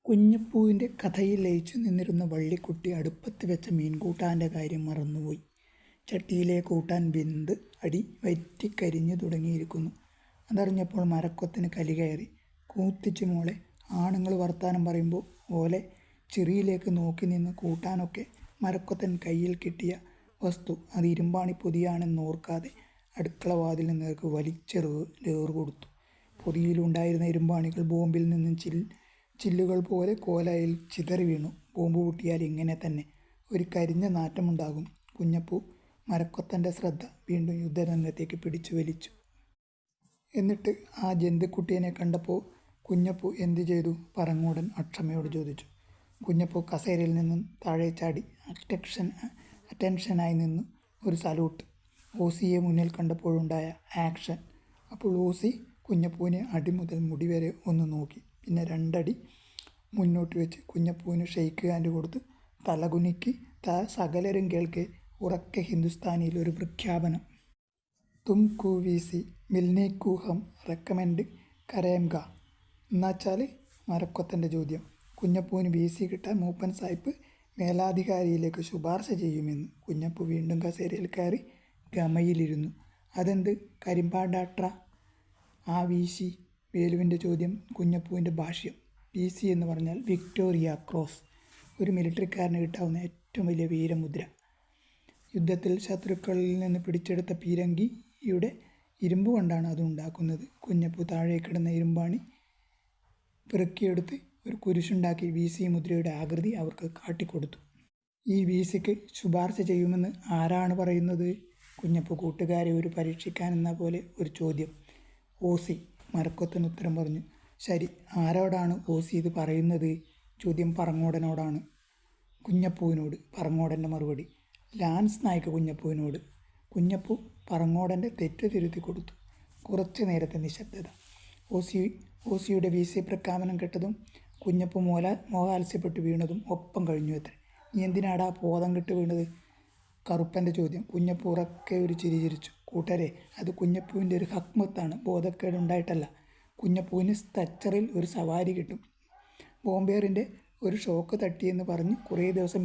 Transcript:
കുഞ്ഞപ്പൂവിൻ്റെ കഥയിൽ ലയിച്ചു നിന്നിരുന്ന വള്ളിക്കുട്ടി അടുപ്പത്ത് വെച്ച മീൻകൂട്ടാൻ്റെ കാര്യം മറന്നുപോയി. ചട്ടിയിലെ കൂട്ടാൻ വെന്ത് അടി വറ്റിക്കരിഞ്ഞു തുടങ്ങിയിരിക്കുന്നു. അതറിഞ്ഞപ്പോൾ മരക്കൊത്തിന് കലി കയറി. കൂത്തിച്ചു മോളെ, ആണുങ്ങൾ വർത്താനം പറയുമ്പോൾ ഓലെ ചിറിയിലേക്ക് നോക്കി നിന്ന് കൂട്ടാനൊക്കെ മരക്കൊത്തൻ കയ്യിൽ കിട്ടിയ വസ്തു അത് ഇരുമ്പാണി പൊതിയാണെന്നോർക്കാതെ അടുക്കള വാതിലിന് നേർക്ക് വലിച്ചെറിവ് കൊടുത്തു. പൊതിയിലുണ്ടായിരുന്ന ഇരുമ്പാണികൾ ബോംബിൽ നിന്നും ചില്ലുകൾ പോലെ കോലയിൽ ചിതറി വീണു. ബോംബ് പൊട്ടിയാൽ ഇങ്ങനെ തന്നെ ഒരു കരിഞ്ഞ നാറ്റമുണ്ടാകും. കുഞ്ഞപ്പൂ മരക്കൊത്തൻ്റെ ശ്രദ്ധ വീണ്ടും യുദ്ധരംഗത്തേക്ക് പിടിച്ചു വലിച്ചു. എന്നിട്ട് ആ ജന്തുക്കുട്ടിയെ കണ്ടപ്പോൾ കുഞ്ഞപ്പൂ എന്തു ചെയ്തു? പറങ്ങോടൻ അക്ഷമയോട് ചോദിച്ചു. കുഞ്ഞപ്പൂ കസേരയിൽ നിന്നും താഴെ ചാടി അറ്റൻഷനായി നിന്നു. ഒരു സല്യൂട്ട്. ഓസിയെ മുന്നിൽ കണ്ടപ്പോഴുണ്ടായ ആക്ഷൻ. അപ്പോൾ ഓസി കുഞ്ഞപ്പൂവിനെ അടി മുതൽ മുടി വരെ ഒന്ന് നോക്കി. പിന്നെ രണ്ടടി മുന്നോട്ട് വെച്ച് കുഞ്ഞപ്പൂവിന് ഷെയ്ക്ക് ഹാൻഡ് കൊടുത്ത് തലകുനിക്കി സകലരും കേൾക്കെ ഉറക്കെ ഹിന്ദുസ്ഥാനിയിൽ ഒരു പ്രഖ്യാപനം. തുംകു വീസി മിൽനേക്കു ഹം റെക്കമെൻഡ് കരേംഗ. എന്നുവെച്ചാൽ മരക്കൊത്തൻ്റെ ചോദ്യം. കുഞ്ഞപ്പൂവിന് വീസി കിട്ടാൻ മൂപ്പൻ സാഹിബ് മേലാധികാരിയിലേക്ക് ശുപാർശ ചെയ്യുമെന്ന്. കുഞ്ഞപ്പൂ വീണ്ടും കസേരയിൽ കയറി ഗമയിലിരുന്നു. അതെന്ത് കരിമ്പാടാട്ര ആ വീശി? വേലുവിൻ്റെ ചോദ്യം. കുഞ്ഞപ്പൂവിൻ്റെ ഭാഷ്യം. വീസി എന്ന് പറഞ്ഞാൽ വിക്ടോറിയ ക്രോസ്, ഒരു മിലിറ്ററിക്കാരന് കിട്ടാവുന്ന ഏറ്റവും വലിയ വീരമുദ്ര. യുദ്ധത്തിൽ ശത്രുക്കളിൽ നിന്ന് പിടിച്ചെടുത്ത പീരങ്കിയുടെ ഇരുമ്പ് കൊണ്ടാണ് അത് ഉണ്ടാക്കുന്നത്. കുഞ്ഞപ്പൂ താഴെ കിടന്ന ഇരുമ്പാണി പെറുക്കിയെടുത്ത് ഒരു കുരിശുണ്ടാക്കി വീസി മുദ്രയുടെ ആകൃതി അവർക്ക് കാട്ടിക്കൊടുത്തു. ഈ വീസിക്ക് ശുപാർശ ചെയ്യുമെന്ന് ആരാണ് പറയുന്നത്? കുഞ്ഞപ്പൂ കൂട്ടുകാരെ ഒരു പരീക്ഷിക്കാനെന്ന പോലെ ഒരു ചോദ്യം. ഓസി. മരക്കൊത്തൻ ഉത്തരം പറഞ്ഞു. ശരി, ആരോടാണ് ഓസി ഇത് പറയുന്നത്? ചോദ്യം പറങ്ങോടനോടാണ്. കുഞ്ഞപ്പൂവിനോട്. പറങ്ങോടൻ്റെ മറുപടി. ലാൻസ് നായിക്ക് കുഞ്ഞപ്പൂവിനോട്. കുഞ്ഞപ്പൂ പറങ്ങോടൻ്റെ തെറ്റ് തിരുത്തി കൊടുത്തു. കുറച്ചു നേരത്തെ നിശബ്ദത. ഓസിയുടെ വീസി പ്രഖ്യാപനം കേട്ടതും കുഞ്ഞപ്പൂ മോഹാത്സ്യപ്പെട്ട് വീണതും ഒപ്പം കഴിഞ്ഞു അത്രേ. നീ എന്തിനാടാ ബോധം കെട്ട് വീണത്? കറുപ്പൻ്റെ ചോദ്യം. കുഞ്ഞപ്പൂ ഉറക്കെ ഒരു ചിരി ചിരിച്ചു. കൂട്ടരെ, അത് കുഞ്ഞപ്പൂവിൻ്റെ ഒരു ഹക്മത്താണ്, ബോധക്കേടുണ്ടായിട്ടല്ല. കുഞ്ഞപ്പൂവിന് സ്ട്രെച്ചറിൽ ഒരു സവാരി കിട്ടും. ബോംബേറിൻ്റെ ഒരു ഷോക്ക് തട്ടിയെന്ന് പറഞ്ഞ് കുറേ ദിവസം